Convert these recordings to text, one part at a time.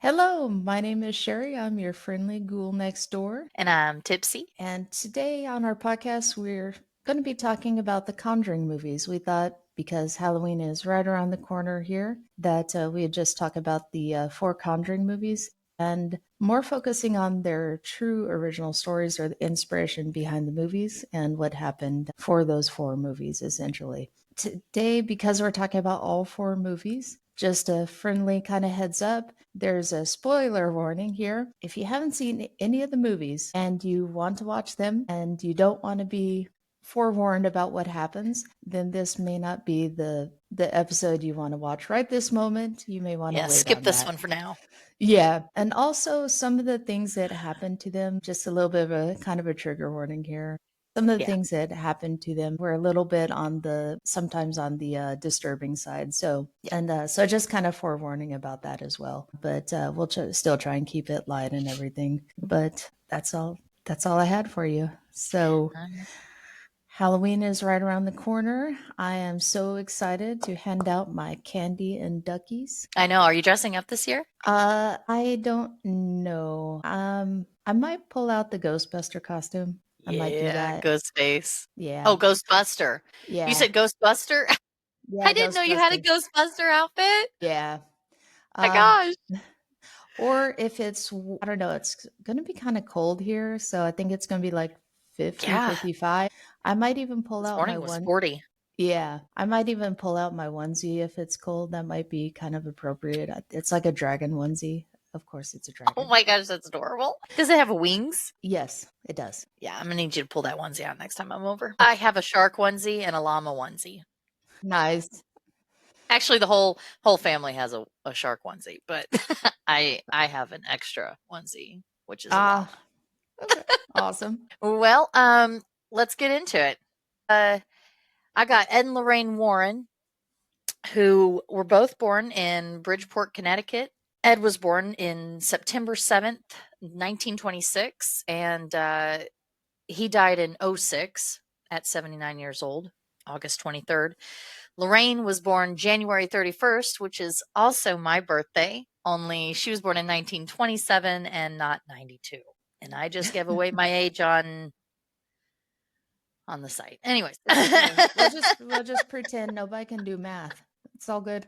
Hello, my name is Sheri. I'm your friendly ghoul next door. And I'm Tipsy. And today on our podcast, we're going to be talking about the Conjuring movies. We thought because Halloween is right around the corner here that we'd just talk about the four Conjuring movies and more focusing on their true original stories or the inspiration behind the movies and what happened for those four movies, essentially. Today, because we're talking about all four movies, just a friendly kind of heads up, there's a spoiler warning here. If you haven't seen any of the movies and you want to watch them and you don't want to be forewarned about what happens, then this may not be the episode you want to watch right this moment. You may want to Yeah, wait skip on this that. one for now. Yeah, and also some of the things that happened to them, just a little bit of a kind of a trigger warning here. Some of the Yeah. things that happened to them were a little bit on the sometimes on the disturbing side. So Yeah. and just kind of forewarning about that as well. But we'll still try and keep it light and everything. But that's all. That's all I had for you. So Um, Halloween is right around the corner. I am so excited to hand out my candy and duckies. I know. Are you dressing up this year? I don't know. I might pull out the Ghostbuster costume. I might do Yeah, that. Ghostface. Yeah. Oh, Ghostbuster. You Yeah. said Ghostbuster? Yeah, I didn't know you had a Ghostbuster. Ghostbuster outfit. Yeah. My Um, gosh. or if I don't know, it's going to be kind of cold here, so I think it's going to be like 50, Yeah. 55. I might even pull This out my morning was one. 40. Yeah, I might even pull out my onesie if it's cold. That might be kind of appropriate. It's like a dragon onesie. Of course, it's a Oh dragon. my gosh, that's adorable. Does it have wings? Yes, it does. Yeah, I'm gonna need you to pull that onesie out next time I'm over. I have a shark onesie and a llama onesie. Nice. Actually, the whole family has a shark onesie, but I have an extra onesie, which is a llama. Ah, okay. Awesome. Well, let's get into it. Uh, I got Ed and Lorraine Warren, who were both born in Bridgeport, Connecticut. Ed was born in September 7th, 1926, and he died in '06 at 79 years old, August 23rd. Lorraine was born January 31st, which is also my birthday, only she was born in 1927 and not 92. And I just gave away my age on the site. Anyways. It's okay. We'll just pretend nobody can do math. It's all good.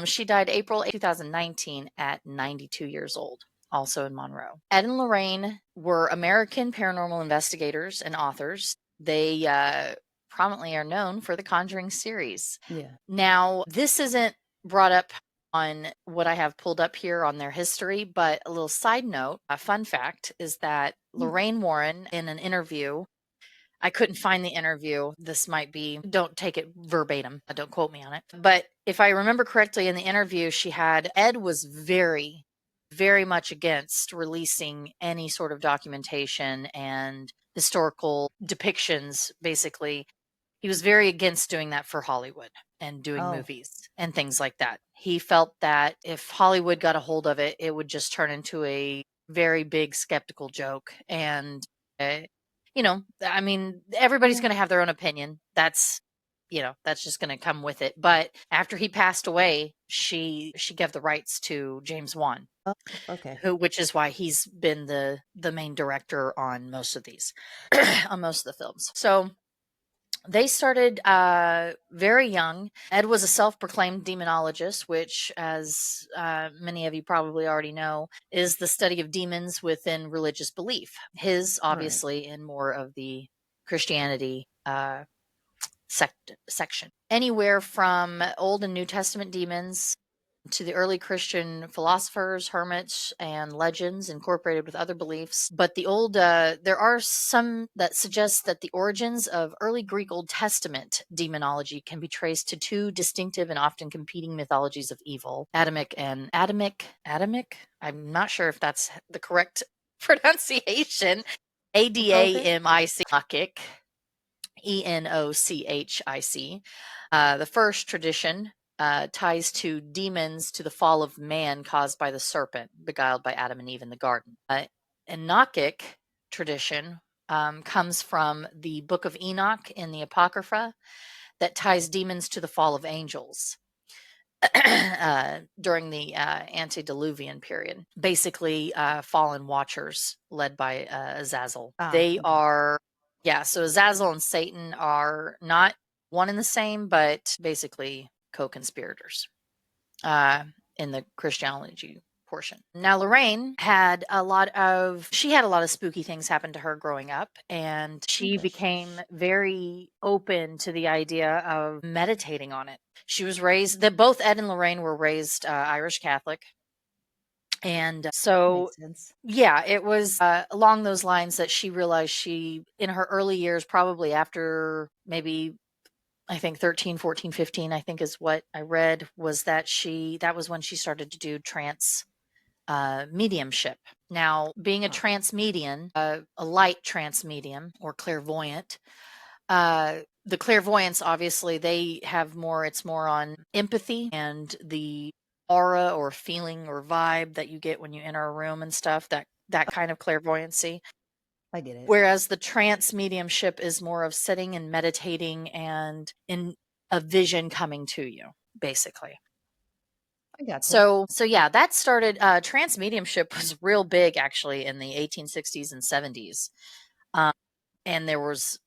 She died April 2019 at 92 years old, also in Monroe. Ed and Lorraine were American paranormal investigators and authors. They prominently are known for the Conjuring series. Yeah. Now, this isn't brought up on what I have pulled up here on their history, but a little side note, a fun fact is that Lorraine Warren, in an interview, I couldn't find the interview. This might be, don't take it verbatim. Don't quote me on it. But if I remember correctly, in the interview, Ed was very, very much against releasing any sort of documentation and historical depictions, basically. He was very against doing that for Hollywood and doing Oh. movies and things like that. He felt that if Hollywood got a hold of it, it would just turn into a very big skeptical joke. And uh, I mean, everybody's Yeah. going to have their own opinion. That's just going to come with it. But after he passed away, she gave the rights to James Wan, Oh, okay. which is why he's been the main director on most of these, on most of the films. So they started very young. Ed was a self-proclaimed demonologist, which, as many of you probably already know, is the study of demons within religious belief. His, Right. obviously, in more of the Christianity section. Anywhere from Old and New Testament demons to the early Christian philosophers, hermits, and legends incorporated with other beliefs. But there are some that suggest that the origins of early Greek Old Testament demonology can be traced to two distinctive and often competing mythologies of evil: Adamic. I'm not sure if that's the correct pronunciation. We'll go with it. Adamic, Enochic. The first tradition ties to demons to the fall of man caused by the serpent, beguiled by Adam and Eve in the garden. Enochic tradition comes from the Book of Enoch in the Apocrypha that ties demons to the fall of angels. during the antediluvian period. Basically, fallen watchers led by Azazel. They Okay. are, yeah, so Azazel and Satan are not one and the same, but basically co-conspirators uh, in the Christianity portion. Now, Lorraine she had a lot of spooky things happen to her growing up, and she Okay. became very open to the idea of meditating on it. She was raised that both Ed and Lorraine were raised Irish Catholic. And so, Makes sense. yeah, it was along those lines that she realized in her early years, probably after maybe I think 13, 14, 15, I think is what I read, was that was when she started to do trance mediumship. Now, being a Oh, trance medium, a light trance medium or clairvoyant, the clairvoyants, obviously, it's more on empathy and the aura or feeling or vibe that you get when you enter a room and stuff, that kind of clairvoyancy. I get it. Whereas the trance mediumship is more of sitting and meditating and in a vision coming to you, basically. I gotcha. So yeah, that started trance mediumship was real big actually in the 1860s and 70s. Um, and there's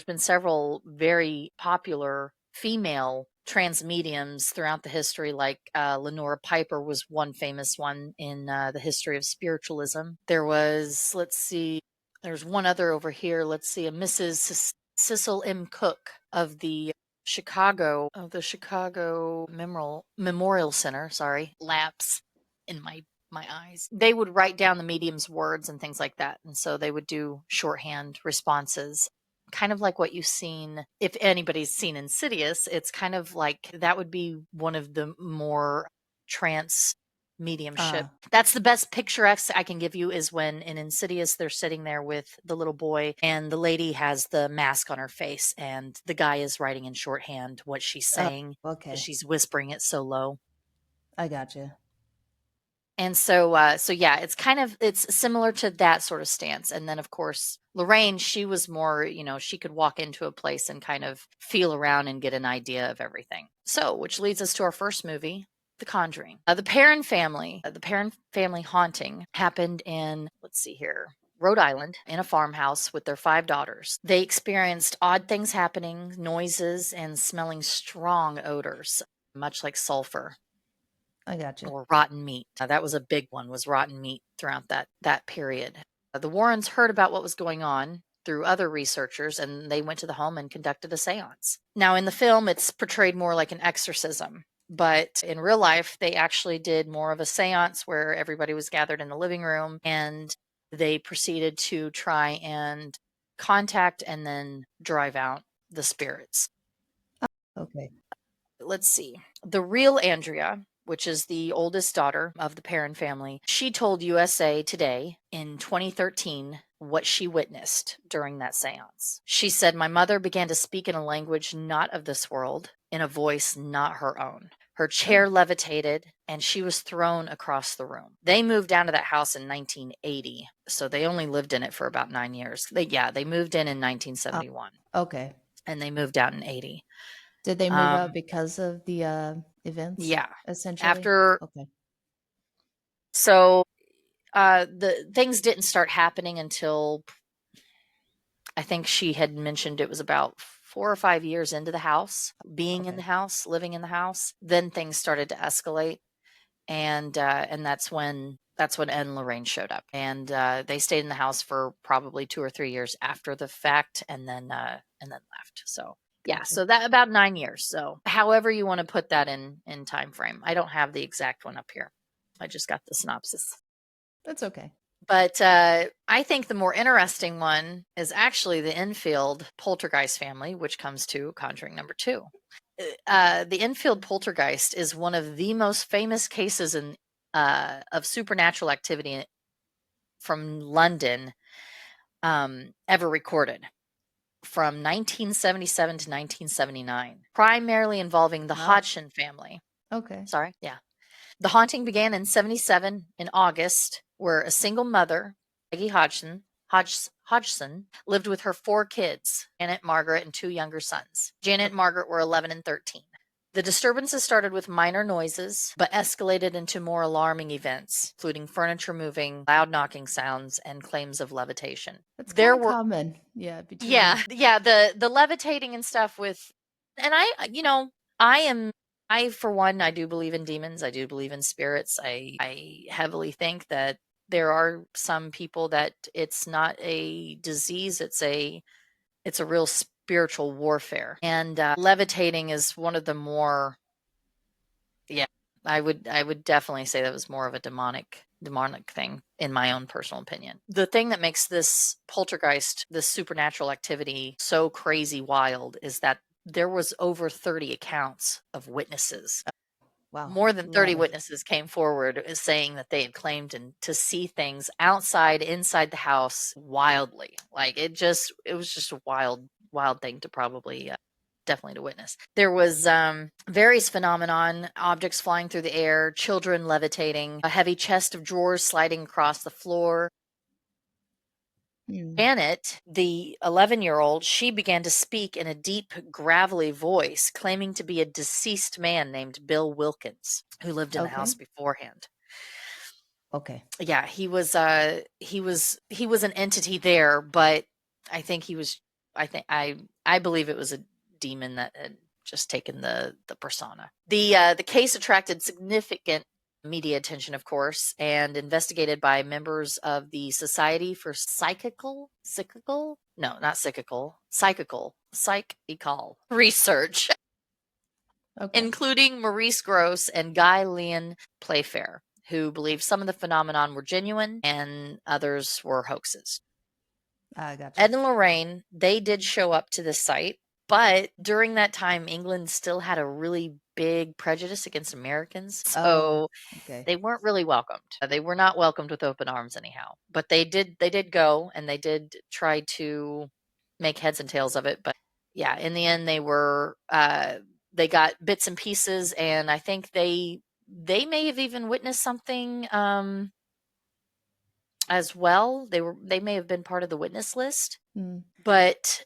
been several very popular female trans mediums throughout the history, like Lenora Piper was one famous one in the history of spiritualism. Let's see, there's one other over here. Let's see, a Mrs. Cecil M. Cook of the Chicago Memorial Center. Sorry, lapse in my eyes. They would write down the medium's words and things like that. And so they would do shorthand responses, kind of like what you've seen. If anybody's seen Insidious, it's kind of like that would be one of the more trance mediumship. That's the best picture I can give you is when in Insidious they're sitting there with the little boy and the lady has the mask on her face and the guy is writing in shorthand what she's saying because Okay. she's whispering it so low. I gotcha. And so yeah, it's similar to that sort of stance. And then of course, Lorraine, she was more, she could walk into a place and kind of feel around and get an idea of everything. So, which leads us to our first movie, The Conjuring. The Perron family haunting happened in, let's see here, Rhode Island in a farmhouse with their 5 daughters. They experienced odd things happening, noises, and smelling strong odors, much like sulfur I gotcha. or rotten meat. That was a big one, was rotten meat throughout that period. The Warrens heard about what was going on through other researchers, and they went to the home and conducted a seance. Now, in the film, it's portrayed more like an exorcism, but in real life, they actually did more of a seance where everybody was gathered in the living room and they proceeded to try and contact and then drive out the spirits. Okay. Let's see. The real Andrea, which is the oldest daughter of the Perron family, she told USA Today in 2013 what she witnessed during that seance. She said, "My mother began to speak in a language not of this world, in a voice not her own. Her Oh, chair levitated and she was thrown across the room." They moved down to that house in 1980, so they only lived in it for about 9 years. They moved in 1971 okay. and they moved out in 80. Did they move out Um, because of the events, yeah. essentially? After Okay. so the things didn't start happening until I think she had mentioned it was about 4 or 5 years into the house, being in Okay. the house, living in the house. Then things started to escalate, and that's when Ed and Lorraine showed up, and they stayed in the house for probably 2 or 3 years after the fact, and then left. So yeah, Gotcha. so that about 9 years. So however you want to put that in time frame, I don't have the exact one up here. I just got the synopsis. That's okay. But I think the more interesting one is actually the Enfield Poltergeist family, which comes to Conjuring number two. The Enfield Poltergeist is one of the most famous cases of supernatural activity from London ever recorded from 1977 to 1979, primarily involving the Wow. Hodgson family. Okay. Sorry, yeah. The haunting began in 77 in August, where a single mother, Peggy Hodgson, lived with her 4 kids, Janet, Margaret, and 2 younger sons. Janet and Margaret were 11 and 13. The disturbances started with minor noises, but escalated into more alarming events, including furniture moving, loud knocking sounds, and claims of levitation. That's kind There of were common. Yeah, between. yeah, the levitating and stuff with, and I am, I for one, I do believe in demons. I do believe in spirits. I heavily think that there are some people that it's not a disease, it's a real spiritual warfare. And levitating is one of the more, yeah, I would definitely say that was more of a demonic thing in my own personal opinion. The thing that makes this poltergeist, this supernatural activity so crazy wild is that there was over 30 accounts of witnesses. Wow, More a than 30 lot of. witnesses came forward saying that they had claimed and to see things outside, inside the house wildly. Like it was just a wild thing to probably definitely to witness. There was various phenomenon, objects flying through the air, children levitating, a heavy chest of drawers sliding across the floor. Mm. Janet, the 11-year-old, she began to speak in a deep, gravelly voice, claiming to be a deceased man named Bill Wilkins, who lived in the house Okay. beforehand. Okay. Yeah, he was an entity there, but I think he was I believe it was a demon that had just taken the persona. The case attracted significant media attention, of course, and investigated by members of the Society for Psychical no, not psychical research, Okay. including Maurice Grosse and Guy Leon Playfair, who believed some of the phenomenon were genuine and others were hoaxes. I gotcha. Ed and Lorraine, they did show up to the site, but during that time, England still had a really big prejudice against Americans. Oh, So okay. they weren't really welcomed. They were not welcomed with open arms anyhow. But they did go and they did try to make heads and tails of it. But yeah, in the end they got bits and pieces, and I think they may have even witnessed something as well. They may have been part of the witness list. Mm, But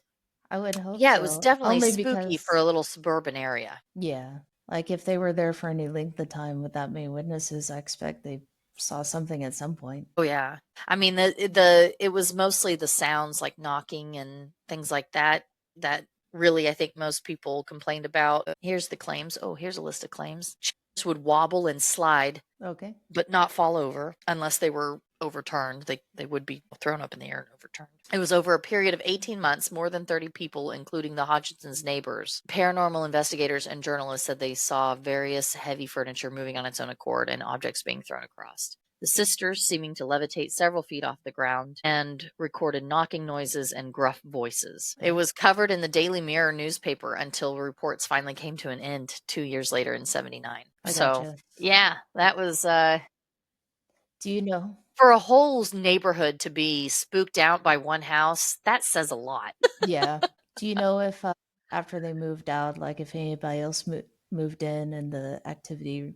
I would hope yeah, it was so. definitely Only spooky for a because, little suburban area. yeah, like if they were there for any length of time with that many witnesses, I expect they saw something at some point. Oh yeah. I mean the it was mostly the sounds like knocking and things like that that really I think most people complained about. Here's the claims. Oh, here's a list of claims. Chairs would wobble and slide Okay. but not fall over unless they were overturned. They would be thrown up in the air and overturned. It was over a period of 18 months, more than 30 people, including the Hodgson's neighbors. Paranormal investigators and journalists said they saw various heavy furniture moving on its own accord and objects being thrown across. The sisters seeming to levitate several feet off the ground and recorded knocking noises and gruff voices. It was covered in the Daily Mirror newspaper until reports finally came to an end 2 years later in 79. I So, gotcha. yeah, that was Do you know? for a whole neighborhood to be spooked out by one house, that says a lot. Yeah. Do you know if after they moved out, like if anybody else moved in and the activity,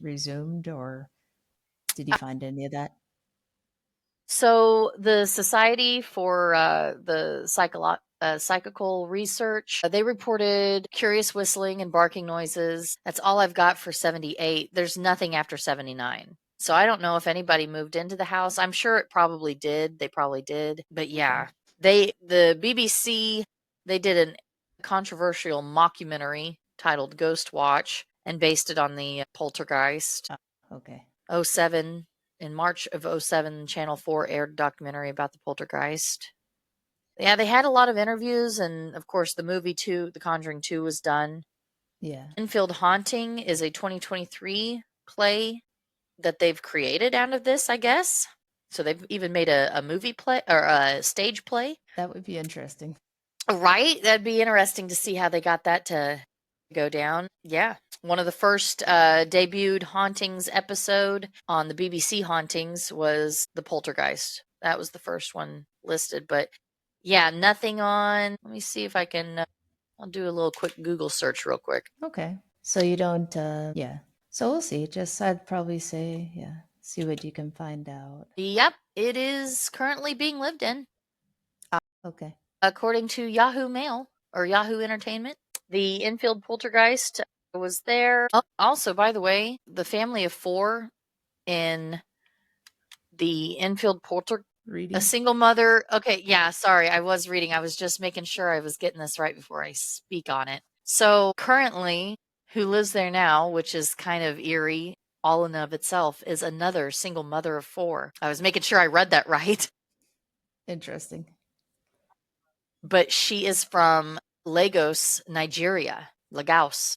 resumed, or did you find any of that? So the Society for the Psychical Research, they reported curious whistling and barking noises. That's all I've got for 78. There's nothing after 79. So I don't know if anybody moved into the house. I'm sure it probably did. They probably did. But Okay. yeah, the BBC, they did a controversial mockumentary titled Ghost Watch and based it on the poltergeist. Oh, okay. '07 In March of '07, Channel 4 aired a documentary about the poltergeist. Yeah, they had a lot of interviews, and of course, the movie too, The Conjuring 2 was done. Yeah. Enfield Haunting is a 2023 play that they've created out of this, I guess. So they've even made a movie play or a stage play. That would be interesting. Right? That'd be interesting to see how they got that to go down. Yeah. One of the first debuted Hauntings episode on the BBC Hauntings was The Poltergeist. That was the first one listed. But yeah, nothing on. Let me see if I can. I'll do a little quick Google search real quick. Okay. So you don't, yeah. So we'll see. Just, I'd probably say, yeah, see what you can find out. Yep, it is currently being lived in. Okay. According to Yahoo Mail or Yahoo Entertainment, the Enfield Poltergeist was there. Oh, also, by the way, the family of 4 in the Enfield Poltergeist, a Reading. single mother. Okay, yeah, sorry, I was reading. I was just making sure I was getting this right before I speak on it. So currently, who lives there now, which is kind of eerie all in of itself, is another single mother of 4. I was making sure I read that right. Interesting. But she is from Lagos, Nigeria. Lagos,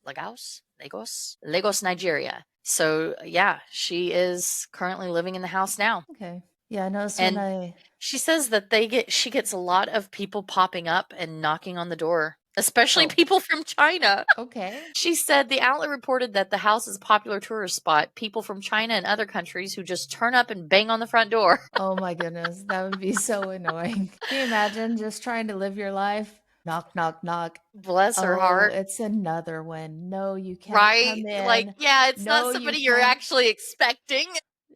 Nigeria. So yeah, she is currently living in the house now. Okay. Yeah, I noticed when And I. she says that she gets a lot of people popping up and knocking on the door, especially Oh, people from China. okay. She said the outlet reported that the house is a popular tourist spot. People from China and other countries who just turn up and bang on the front door. Oh my goodness, that would be so annoying. Can you imagine just trying to live your life? Knock, knock, knock. Bless her Oh, heart. it's another one. No, you can't Right? come Like, in. yeah, it's not No, you somebody you're can't. actually expecting.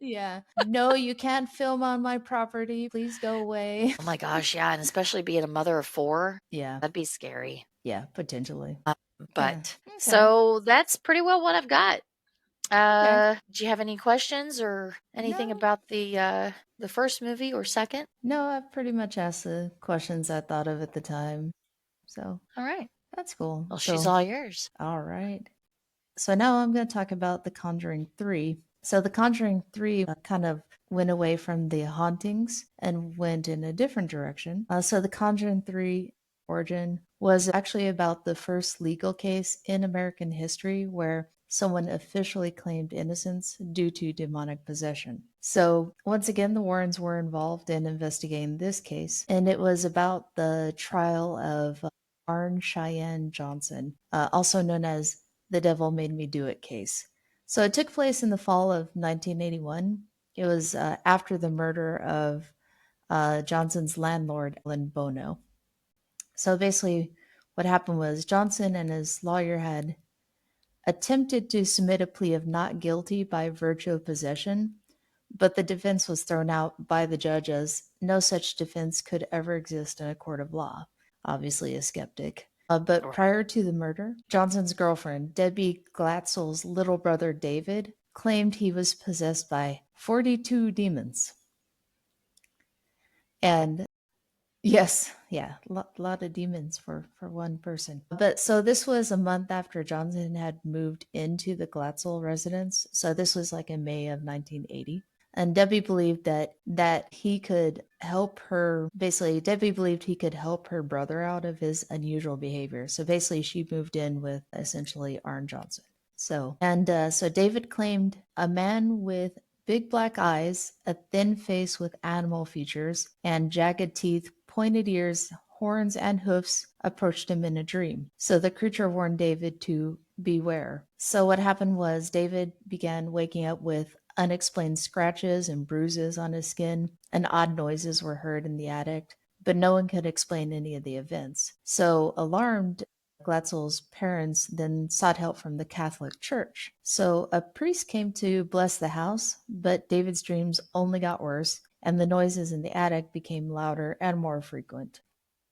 Yeah. No, you can't film on my property. Please go away. Oh my gosh, yeah, and especially being a mother of 4, Yeah. that'd be scary. Yeah, potentially. Um, Yeah. but Okay. so that's pretty well what I've got. Okay. Do you have any questions or anything No, about the first movie or second? no, I've pretty much asked the questions I thought of at the time. So All right. that's cool. Well, she's So, all yours. all right. So now I'm going to talk about The Conjuring 3. So The Conjuring 3 kind of went away from the hauntings and went in a different direction. So The Conjuring 3 origin was actually about the first legal case in American history where someone officially claimed innocence due to demonic possession. So once again, the Warrens were involved in investigating this case, and it was about the trial of Arne Johnson, also known as the Devil Made Me Do It case. So it took place in the fall of 1981. It was after the murder of Johnson's landlord, Ellen Bono. So basically, what happened was Johnson and his lawyer had attempted to submit a plea of not guilty by virtue of possession, but the defense was thrown out by the judge as no such defense could ever exist in a court of law. Obviously, a skeptic. But Right. prior to the murder, Johnson's girlfriend, Debbie Glatzel's little brother David, claimed he was possessed by 42 demons. And yes, yeah, lot of demons for one person. But so this was a month after Johnson had moved into the Glatzel residence. So this was like in May of 1980. And Debbie believed that he could help her. Basically, Debbie believed he could help her brother out of his unusual behavior. So basically, she moved in with essentially Arne Johnson. So David claimed a man with big black eyes, a thin face with animal features, and jagged teeth, pointed ears, horns, and hoofs approached him in a dream. So the creature warned David to beware. So what happened was David began waking up with unexplained scratches and bruises on his skin, and odd noises were heard in the attic, but no one could explain any of the events. So, alarmed, Glatzel's parents then sought help from the Catholic Church. So a priest came to bless the house, but David's dreams only got worse, and the noises in the attic became louder and more frequent.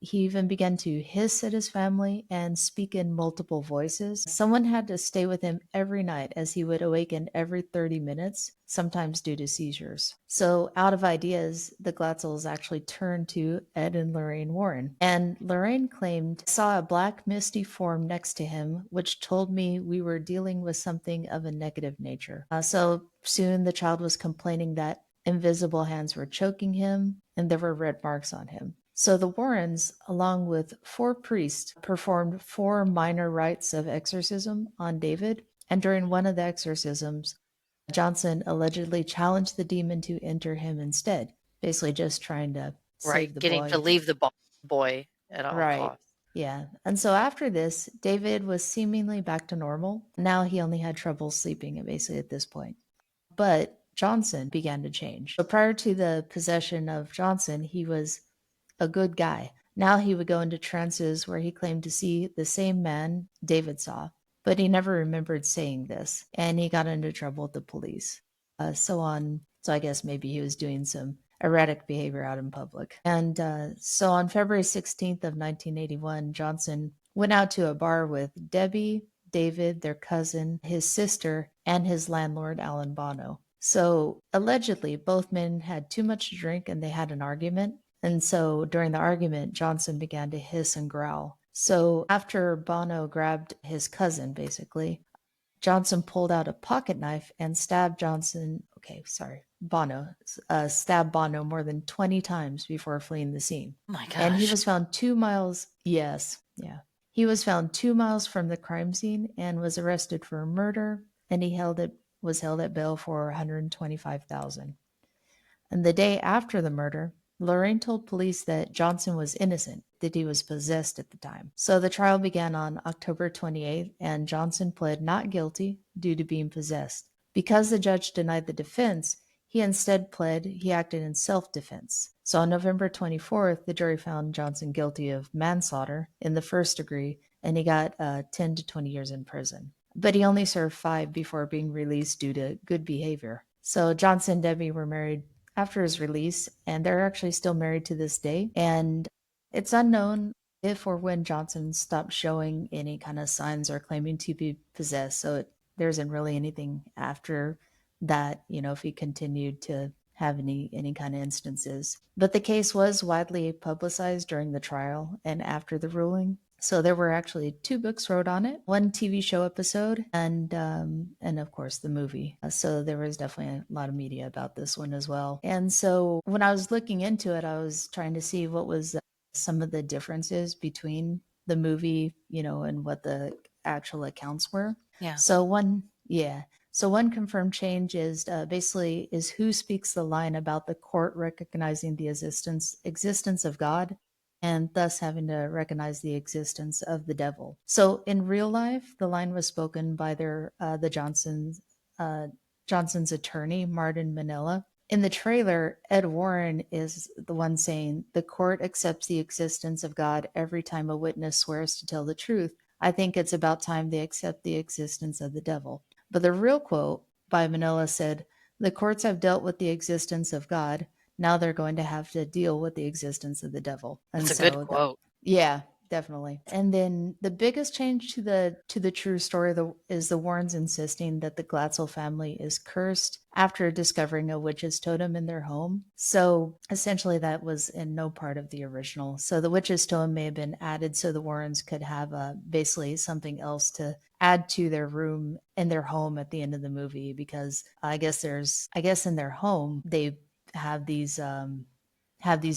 He even began to hiss at his family and speak in multiple voices. Someone had to stay with him every night as he would awaken every 30 minutes, sometimes due to seizures. So, out of ideas, the Glatzels actually turned to Ed and Lorraine Warren. And Lorraine claimed, saw a black misty form next to him, which told me we were dealing with something of a negative nature. So soon the child was complaining that invisible hands were choking him and there were red marks on him. So the Warrens, along with 4 priests, performed 4 minor rites of exorcism on David. And during one of the exorcisms, Johnson allegedly challenged the demon to enter him instead, basically just trying to Right. save the Getting to boy. leave the boy at all Right. costs. Yeah. And so after this, David was seemingly back to normal. Now he only had trouble sleeping, basically, at this point. But Johnson began to change. So prior to the possession of Johnson, he was a good guy. Now he would go into trances where he claimed to see the same man David saw, but he never remembered saying this, and he got into trouble with the police. So I guess maybe he was doing some erratic behavior out in public. And so on February 16th of 1981, Johnson went out to a bar with Debbie, David, their cousin, his sister, and his landlord, Alan Bono. So allegedly, both men had too much to drink and they had an argument. And so during the argument, Johnson began to hiss and growl. So after Bono grabbed his cousin, basically, Johnson pulled out a pocket knife and stabbed Bono, stabbed Bono more than 20 times before fleeing the scene. Oh my And he gosh. was found 2 miles, yes, yeah. He was found 2 miles from the crime scene and was arrested for murder, and was held at bail for 125,000. And the day after the murder, Lorraine told police that Johnson was innocent, that he was possessed at the time. So the trial began on October 28th, and Johnson pled not guilty due to being possessed. Because the judge denied the defense, he instead pled he acted in self defense. So on November 24th, the jury found Johnson guilty of manslaughter in the first degree, and he got 10 to 20 years in prison. But he only served 5 before being released due to good behavior. So Johnson and Debbie were married after his release, and they're actually still married to this day. And it's unknown if or when Johnson stopped showing any kind of signs or claiming to be possessed. So there isn't really anything after that, if he continued to have any kind of instances. But the case was widely publicized during the trial and after the ruling. So there were actually 2 books wrote on it, one TV show episode, and of course the movie. So there was definitely a lot of media about this one as well. And so when I was looking into it, I was trying to see what was some of the differences between the movie, and what the actual accounts were. Yeah. So one confirmed change is basically is who speaks the line about the court recognizing the existence of God and thus having to recognize the existence of the devil. So in real life, the line was spoken by the Johnson's attorney, Martin Manila. In the trailer, Ed Warren is the one saying, "The court accepts the existence of God every time a witness swears to tell the truth. I think it's about time they accept the existence of the devil." But the real quote by Manila said, "The courts have dealt with the existence of God. Now they're going to have to deal with the existence of the devil." And That's a good so quote. yeah, definitely. And then the biggest change to the true story is the Warrens insisting that the Glatzel family is cursed after discovering a witch's totem in their home. So essentially, that was in no part of the original. So the witch's totem may have been added so the Warrens could have basically something else to add to their room in their home at the end of the movie, because I guess in their home they have these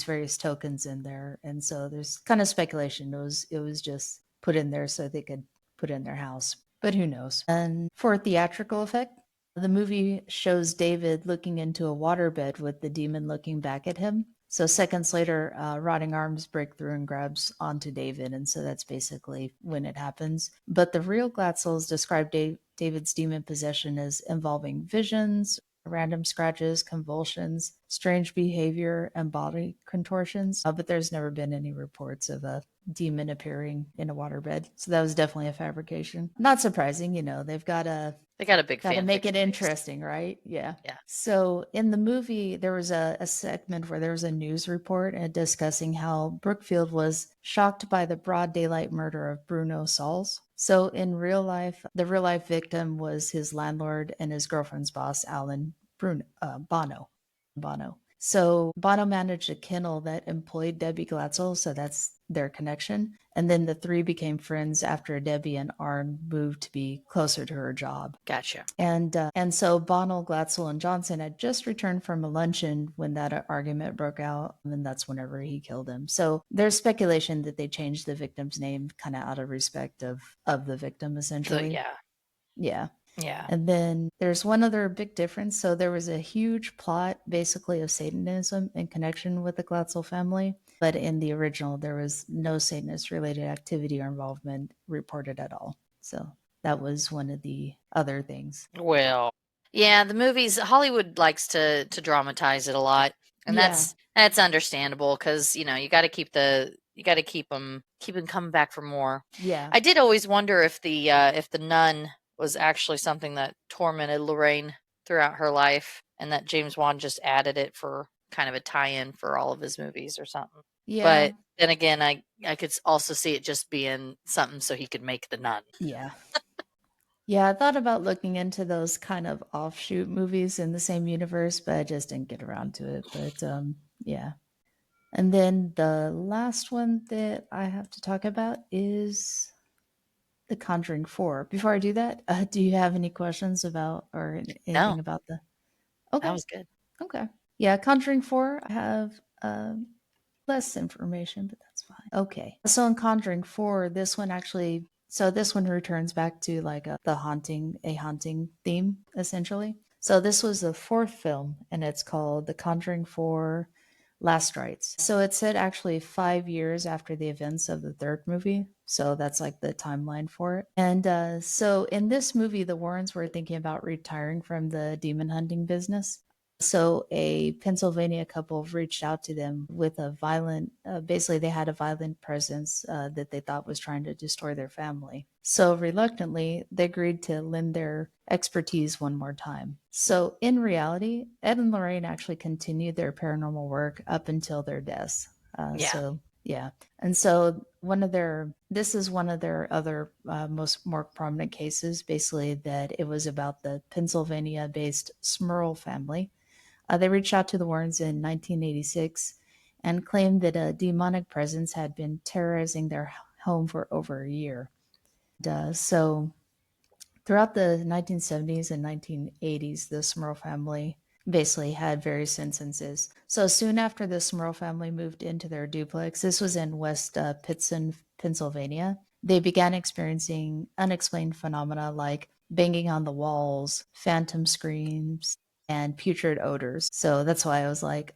various tokens in there, and so there's kind of speculation it was just put in there so they could put it in their house, but who knows. And for theatrical effect, the movie shows David looking into a waterbed with the demon looking back at him. So seconds later, rotting arms break through and grabs onto David, and so that's basically when it happens. But the real Glatzels describe David's demon possession as involving visions, random scratches, convulsions, strange behavior, and body contortions. But there's never been any reports of a demon appearing in a waterbed. So that was definitely a fabrication. Not surprising, they've got to They got a big got to fan make it fiction base. interesting, right? Yeah. Yeah. So in the movie, there was a segment where there was a news report discussing how Brookfield was shocked by the broad daylight murder of Bruno Sauls. So in real life, the real life victim was his landlord and his girlfriend's boss, Alan Bono. Bono. So Bono managed a kennel that employed Debbie Glatzel, so that's their connection. And then the three became friends after Debbie and Arne moved to be closer to her job. Gotcha. And so Bono, Glatzel, and Johnson had just returned from a luncheon when that argument broke out, and that's whenever he killed him. So there's speculation that they changed the victim's name kind of out of respect of the victim, So essentially. yeah. Yeah. Yeah. And then there's one other big difference. So there was a huge plot basically of Satanism in connection with the Glatzel family. But in the original, there was no Satanist related activity or involvement reported at all. So that was one of the other things. Well, yeah, the movies Hollywood likes to dramatize it a lot, and Yeah. that's understandable because you got to keep them coming back for more. Yeah. I did always wonder if the nun was actually something that tormented Lorraine throughout her life, and that James Wan just added it for kind of a tie-in for all of his movies or something. Yeah. But then again, I could also see it just being something so he could make the nun. Yeah. Yeah, I thought about looking into those kind of offshoot movies in the same universe, but I just didn't get around to it. But yeah. And then the last one that I have to talk about is The Conjuring 4. Before I do that, do you have any questions about or No, anything about the that Okay. was good. Okay. Yeah, Conjuring 4, I have less information, but that's fine. Okay. So in Conjuring 4, this one actually, so this one returns back to like a haunting theme, essentially. So this was the fourth film, and it's called The Conjuring 4 Last Rites. So it's set actually 5 years after the events of the third movie. So that's like the timeline for it. And so in this movie, the Warrens were thinking about retiring from the demon hunting business. So a Pennsylvania couple reached out to them with a violent, basically, they had a violent presence that they thought was trying to destroy their family. So reluctantly, they agreed to lend their expertise one more time. So in reality, Ed and Lorraine actually continued their paranormal work up until their deaths. Yeah. So yeah, and so this is one of their other most more prominent cases, basically that it was about the Pennsylvania-based Smurl family. They reached out to the Warrens in 1986 and claimed that a demonic presence had been terrorizing their home for over a year. So throughout the 1970s and 1980s, the Smurl family basically had various instances. So soon after the Smurl family moved into their duplex, this was in West Pittston, Pennsylvania, they began experiencing unexplained phenomena like banging on the walls, phantom screams, and putrid odors. So that's why I was like,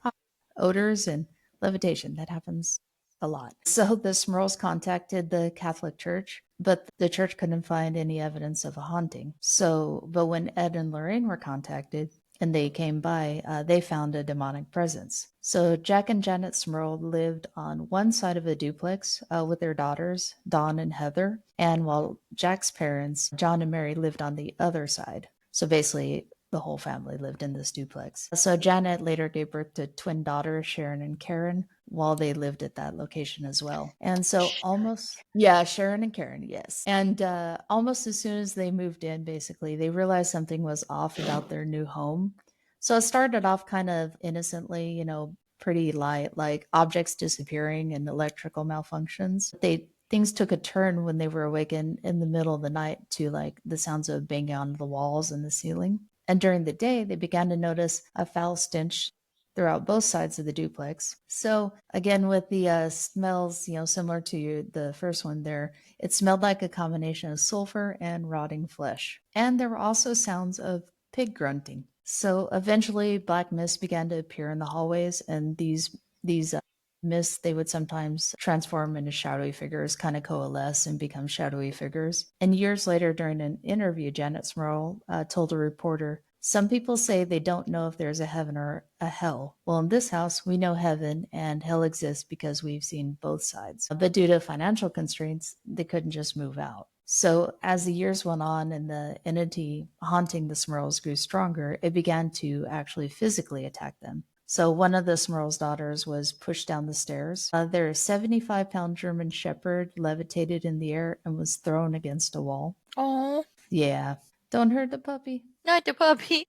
odors and levitation. That happens a lot. So the Smurls contacted the Catholic Church, but the church couldn't find any evidence of a haunting. So, but when Ed and Lorraine were contacted and they came by, they found a demonic presence. So Jack and Janet Smurl lived on one side of a duplex with their daughters, Dawn and Heather. And while Jack's parents, John and Mary, lived on the other side. So basically, the whole family lived in this duplex. So Janet later gave birth to twin daughters, Sharon and Karen, while they lived at that location as well. And so almost, yeah, Sharon and Karen, yes. And almost as soon as they moved in, basically, they realized something was off about their new home. So it started off kind of innocently, pretty light, like objects disappearing and electrical malfunctions. Things took a turn when they were awakened in the middle of the night to like the sounds of banging on the walls and the ceiling. And during the day, they began to notice a foul stench throughout both sides of the duplex. So again, with the smells, similar to the first one there, it smelled like a combination of sulfur and rotting flesh. And there were also sounds of pig grunting. So eventually, black mist began to appear in the hallways, and these mists, they would sometimes transform into shadowy figures, kind of coalesce and become shadowy figures. And years later, during an interview, Janet Smurl told a reporter, "Some people say they don't know if there's a heaven or a hell. Well, in this house, we know heaven and hell exists because we've seen both sides. But due to financial constraints, they couldn't just move out." So, as the years went on and the entity haunting the Smurls grew stronger, it began to actually physically attack them. So one of the Smurl's daughters was pushed down the stairs. Their 75-pound German Shepherd levitated in the air and was thrown against a wall. Oh, Yeah, don't hurt the puppy. not the puppy.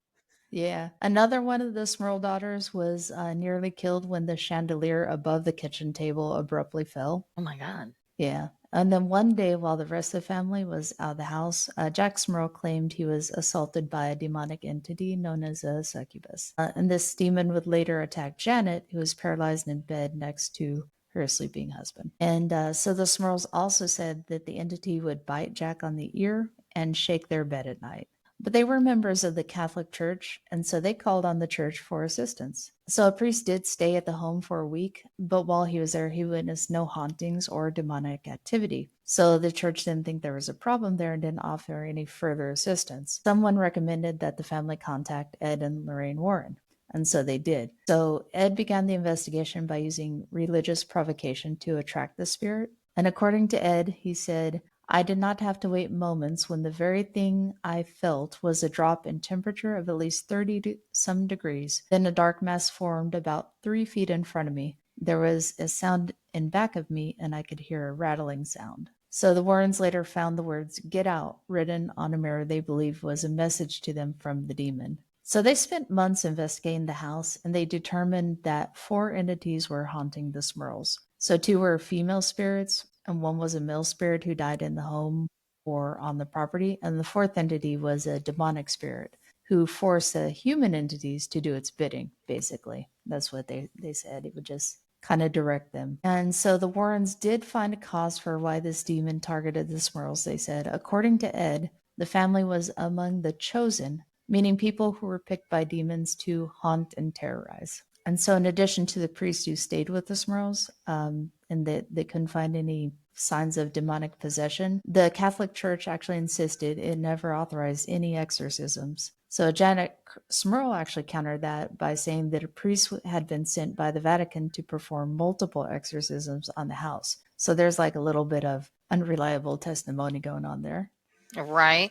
Yeah. Another one of the Smurl daughters was nearly killed when the chandelier above the kitchen table abruptly fell. Oh my God. Yeah. And then one day, while the rest of the family was out of the house, Jack Smurl claimed he was assaulted by a demonic entity known as a succubus. And this demon would later attack Janet, who was paralyzed in bed next to her sleeping husband. And so the Smurls also said that the entity would bite Jack on the ear and shake their bed at night. But they were members of the Catholic Church, and so they called on the church for assistance. So a priest did stay at the home for a week, but while he was there, he witnessed no hauntings or demonic activity. So the church didn't think there was a problem there and didn't offer any further assistance. Someone recommended that the family contact Ed and Lorraine Warren. And so they did. So Ed began the investigation by using religious provocation to attract the spirit. And according to Ed, he said, "I did not have to wait moments when the very thing I felt was a drop in temperature of at least 30 some degrees. Then a dark mass formed about 3 feet in front of me. There was a sound in back of me, and I could hear a rattling sound." So the Warrens later found the words "Get out" written on a mirror they believed was a message to them from the demon. So they spent months investigating the house, and they determined that four entities were haunting the Smurls. So two were female spirits, and one was a male spirit who died in the home or on the property, and the fourth entity was a demonic spirit who forced the human entities to do its bidding, basically. That's what they said. It would just kind of direct them. And so the Warrens did find a cause for why this demon targeted the Smurls, they said. According to Ed, the family was among the chosen, meaning people who were picked by demons to haunt and terrorize. And so, in addition to the priest who stayed with the Smurls, and that they couldn't find any signs of demonic possession, the Catholic Church actually insisted it never authorized any exorcisms. So Janet Smurl actually countered that by saying that a priest had been sent by the Vatican to perform multiple exorcisms on the house. So there's like a little bit of unreliable testimony going on there. Right.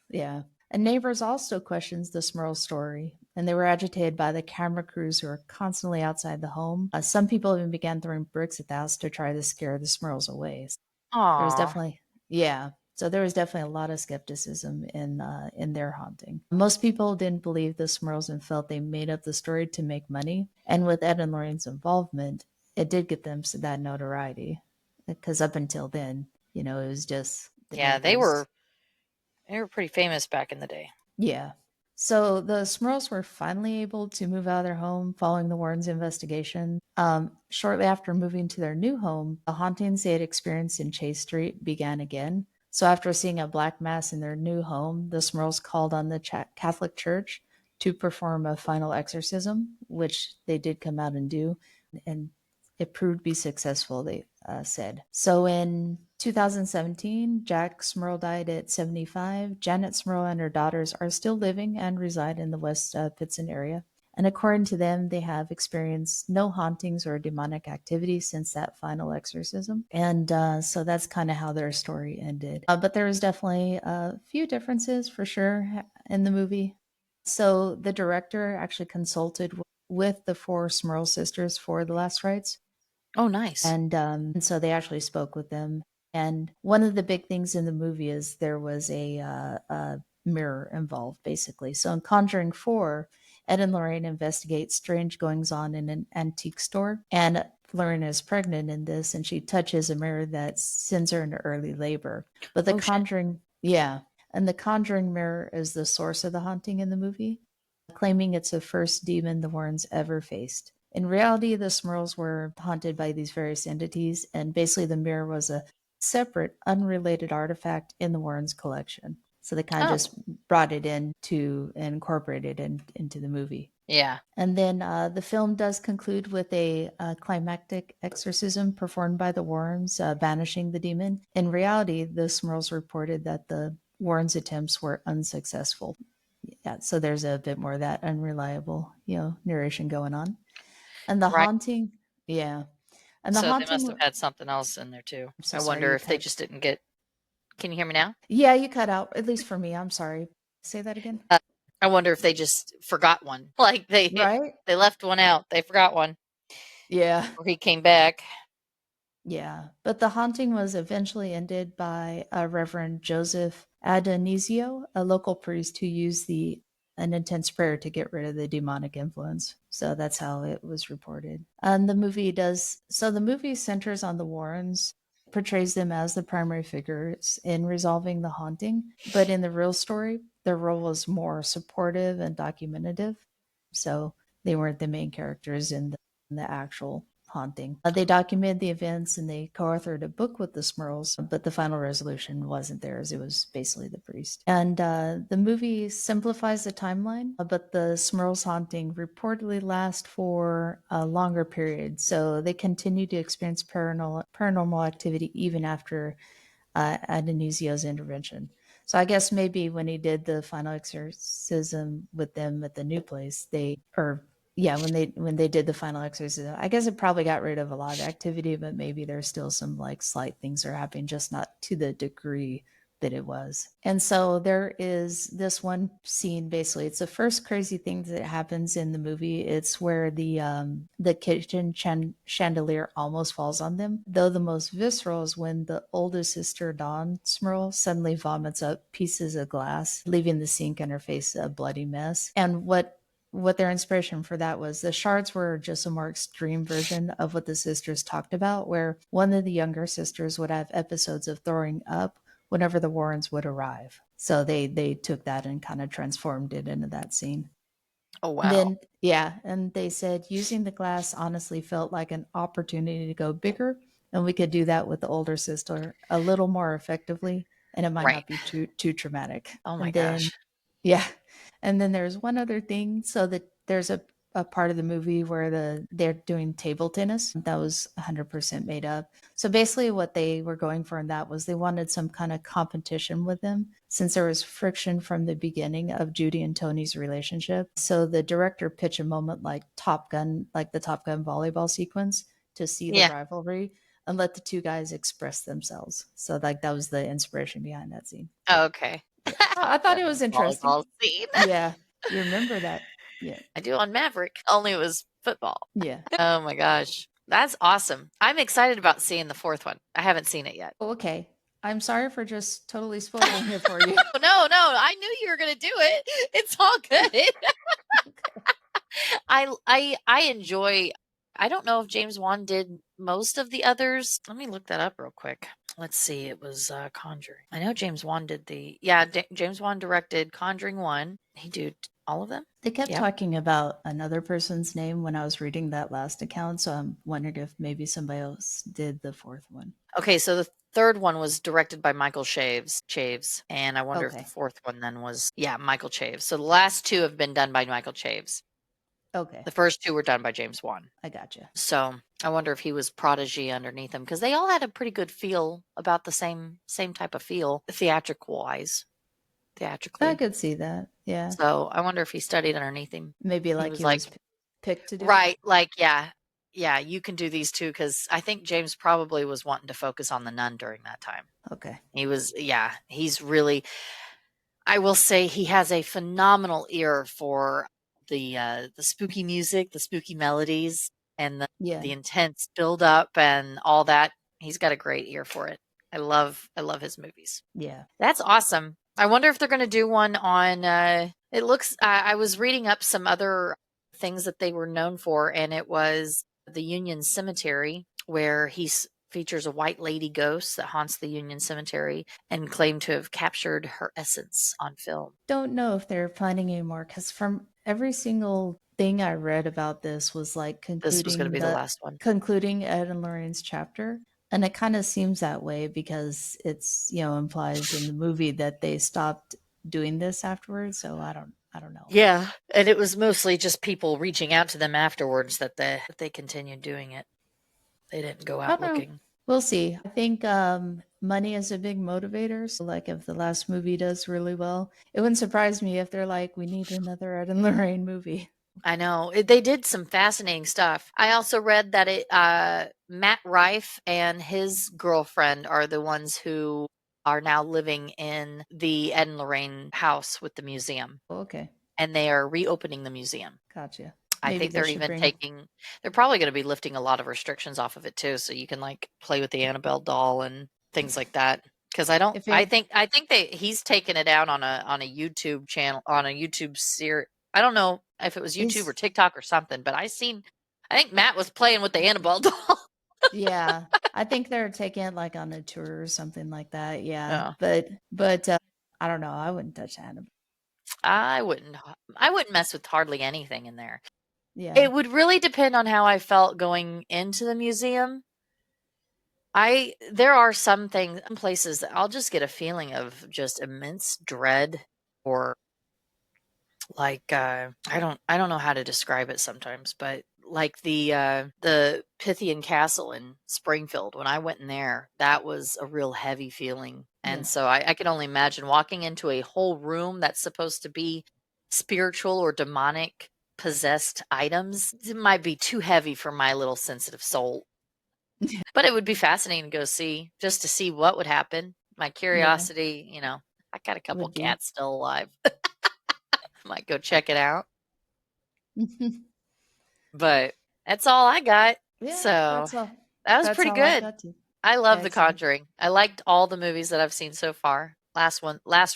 Yeah. And neighbors also questions the Smurl story, and they were agitated by the camera crews who were constantly outside the home. Some people even began throwing bricks at the house to try to scare the Smurls away. There was Aw. definitely, yeah. So there was definitely a lot of skepticism in their haunting. Most people didn't believe the Smurls and felt they made up the story to make money. And with Ed and Lorraine's involvement, it did get them that notoriety. Because up until then, it was just the Yeah, they neighbors. were they were pretty famous back in the day. Yeah. So the Smurls were finally able to move out of their home following the Warrens' investigation. Shortly after moving to their new home, the hauntings they had experienced in Chase Street began again. So after seeing a black mass in their new home, the Smurls called on the Catholic Church to perform a final exorcism, which they did come out and do. And it proved to be successful, they said. So in 2017, Jack Smurl died at 75. Janet Smurl and her daughters are still living and reside in the West Pittston area. And according to them, they have experienced no hauntings or demonic activity since that final exorcism. And so that's kind of how their story ended. But there was definitely a few differences for sure in the movie. So the director actually consulted with the four Smurl sisters for the Last Rites, Oh, nice. and so they actually spoke with them. And one of the big things in the movie is there was a mirror involved, basically. So in Conjuring 4, Ed and Lorraine investigate strange goings on in an antique store. And Lorraine is pregnant in this, and she touches a mirror that sends her into early labor. But the Oh, shit. Conjuring, yeah. And the Conjuring mirror is the source of the haunting in the movie, claiming it's the first demon the Warrens ever faced. In reality, the Smurls were haunted by these various entities, and basically the mirror was a separate, unrelated artifact in the Warrens' collection. So they kind of Oh, just brought it in to and incorporated it into the movie. yeah. And then the film does conclude with a climactic exorcism performed by the Warrens, banishing the demon. In reality, the Smurls reported that the Warrens' attempts were unsuccessful. Yeah, so there's a bit more of that unreliable, narration going on. And the Right. haunting, yeah. And the So they must haunting, have had something else in there too. I'm so I sorry wonder you if they cut. just didn't get. Can you hear me now? Yeah, you cut out, at least for me. I'm sorry. Say that again. Uh, I wonder if they just forgot one. Like Right? they left one out. They forgot one, Yeah. or he came back. Yeah. But the haunting was eventually ended by Reverend Joseph Adonisio, a local priest who used an intense prayer to get rid of the demonic influence. So that's how it was reported. And the movie centers on the Warrens, portrays them as the primary figures in resolving the haunting. But in the real story, their role was more supportive and documentative. So they weren't the main characters in the actual haunting. They documented the events and they co authored a book with the Smurls, but the final resolution wasn't theirs. It was basically the priest. And the movie simplifies the timeline, but the Smurls haunting reportedly lasts for a longer period. So they continue to experience paranormal activity even after Adonisio's intervention. So I guess maybe when he did the final exorcism with them at the new place, when they did the final exorcism, I guess it probably got rid of a lot of activity, but maybe there's still some like slight things are happening, just not to the degree that it was. And so there is this one scene, basically it's the first crazy thing that happens in the movie. It's where the kitchen chandelier almost falls on them. Though the most visceral is when the oldest sister, Dawn Smurl, suddenly vomits up pieces of glass, leaving the sink and her face a bloody mess. And what their inspiration for that was, the shards were just a more extreme version of what the sisters talked about, where one of the younger sisters would have episodes of throwing up whenever the Warrens would arrive. So they took that and kind of transformed it into that scene. Oh, And wow. then yeah, and they said using the glass honestly felt like an opportunity to go bigger, and we could do that with the older sister a little more effectively, and it might Right. not be too traumatic. Oh my And then gosh. yeah. And then there's one other thing. So that there's a part of the movie where they're doing table tennis. That was 100% made up. So basically what they were going for in that was they wanted some kind of competition with them, since there was friction from the beginning of Judy and Tony's relationship. So the director pitched a moment like Top Gun, like the Top Gun volleyball sequence, to see the Yeah. rivalry and let the two guys express themselves. So like that was the inspiration behind that scene. Oh, okay. Yeah. I Top thought it Gun was interesting. volleyball scene. Yeah. You remember that? Yeah. I do on Maverick, only it was football. Yeah. Oh my gosh. That's awesome. I'm excited about seeing the fourth one. I haven't seen it yet. Oh, okay. I'm sorry for just totally spoiling it for you. Oh, no, I knew you were going to do it. It's all good. I enjoy. I don't know if James Wan did most of the others. Let me look that up real quick. Let's see. It was Conjuring. I know James Wan did James Wan directed Conjuring 1. He did all of them. They kept Yep. talking about another person's name when I was reading that last account, so I'm wondering if maybe somebody else did the fourth one. Okay, so the third one was directed by Michael Chaves, and I wonder if the Okay. fourth one then was Michael Chaves. So the last two have been done by Michael Chaves. Okay. The first two were done by James Wan. I gotcha. So I wonder if he was prodigy underneath him, because they all had a pretty good feel, about the same type of feel, theatrically. I could see that. Yeah. So I wonder if he studied underneath him. Maybe He like was he like, was picked to do it. right, like, yeah, you can do these two, because I think James probably was wanting to focus on the nun during that time. Okay. He's really, I will say he has a phenomenal ear for the spooky music, the spooky melodies, and Yeah. the intense build up and all that. He's got a great ear for it. I love his movies. Yeah. That's awesome. I wonder if they're going to do one on it looks I was reading up some other things that they were known for, and it was the Union Cemetery, where features a white lady ghost that haunts the Union Cemetery and claimed to have captured her essence on film. Don't know if they're planning anymore, because from every single thing I read about this was like This was going to be the last one. concluding Ed and Lorraine's chapter. And it kind of seems that way because it's, implies in the movie that they stopped doing this afterwards. So I don't know. Yeah, and it was mostly just people reaching out to them afterwards that they continued doing it. They didn't go I out don't know. looking. We'll see. I think money is a big motivator. So, like, if the last movie does really well, it wouldn't surprise me if they're like, we need another Ed and Lorraine movie. I know. They did some fascinating stuff. I also read that Matt Rife and his girlfriend are the ones who are now living in the Ed and Lorraine house with the museum, Oh, okay. and they are reopening the museum. Gotcha. I Maybe think they they're should even bring. they're probably going to be lifting a lot of restrictions off of it too, so you can like play with the Annabelle doll and things like that. Because If it, I think he's taken it out on a YouTube channel, on a YouTube series. I don't know if it was YouTube or is TikTok or something, but I think Matt was playing with the Annabelle doll. Yeah, I think they're taking it like on a tour or something like that. Yeah, Yeah. but I don't know. I wouldn't touch Annabelle. I wouldn't mess with hardly anything in there. Yeah, It would really depend on how I felt going into the museum. There are some places that I'll just get a feeling of just immense dread, or like I don't know how to describe it sometimes, but like the Pythian Castle in Springfield, when I went in there, that was a real heavy feeling. And yeah, so I can only imagine walking into a whole room that's supposed to be spiritual or demonic possessed items. It might be too heavy for my little sensitive soul. But it would be fascinating to go see, just to see what would happen. my Yeah, curiosity, I got a couple would be. cats still alive. Might go check it out. But that's all I got. Yeah, So that's all. that was That's pretty all I good. got to. I love The Excellent. Conjuring. I liked all the movies that I've seen so far. Last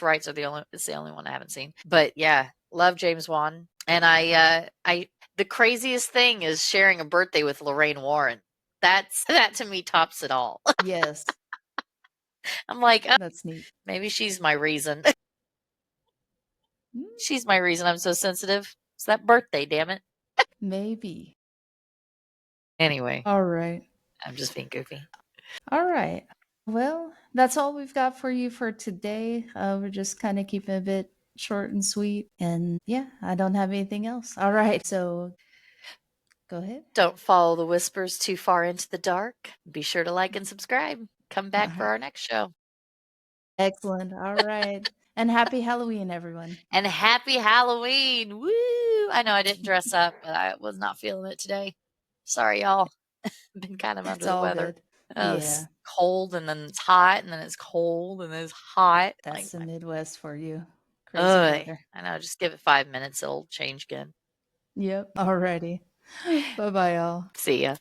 Rites is the only one I haven't seen. But yeah, love James Wan. And the craziest thing is sharing a birthday with Lorraine Warren. That to me tops it all. Yes, I'm like, oh, that's neat. maybe she's my reason. Mm, She's my reason I'm so sensitive. It's that birthday, damn it. maybe. Anyway, All right. I'm just being goofy. All right. Well, that's all we've got for you for today. We're just kind of keeping a bit short and sweet. And yeah, I don't have anything else. All right. So go ahead. Don't follow the whispers too far into the dark. Be sure to like and subscribe. Come All back for right. our next show. Excellent. All right. And happy Halloween, everyone. And happy Halloween. Woo! I know I didn't dress up, but I was not feeling it today. Sorry, y'all. Been kind of under It's the all weather. good. Oh, Yeah, it's cold and then it's hot and then it's cold and then it's hot. that's the Midwest for you. Crazy I weather. know. Just give it 5 minutes. It'll change again. Yep. Alrighty. Bye bye, all. See ya.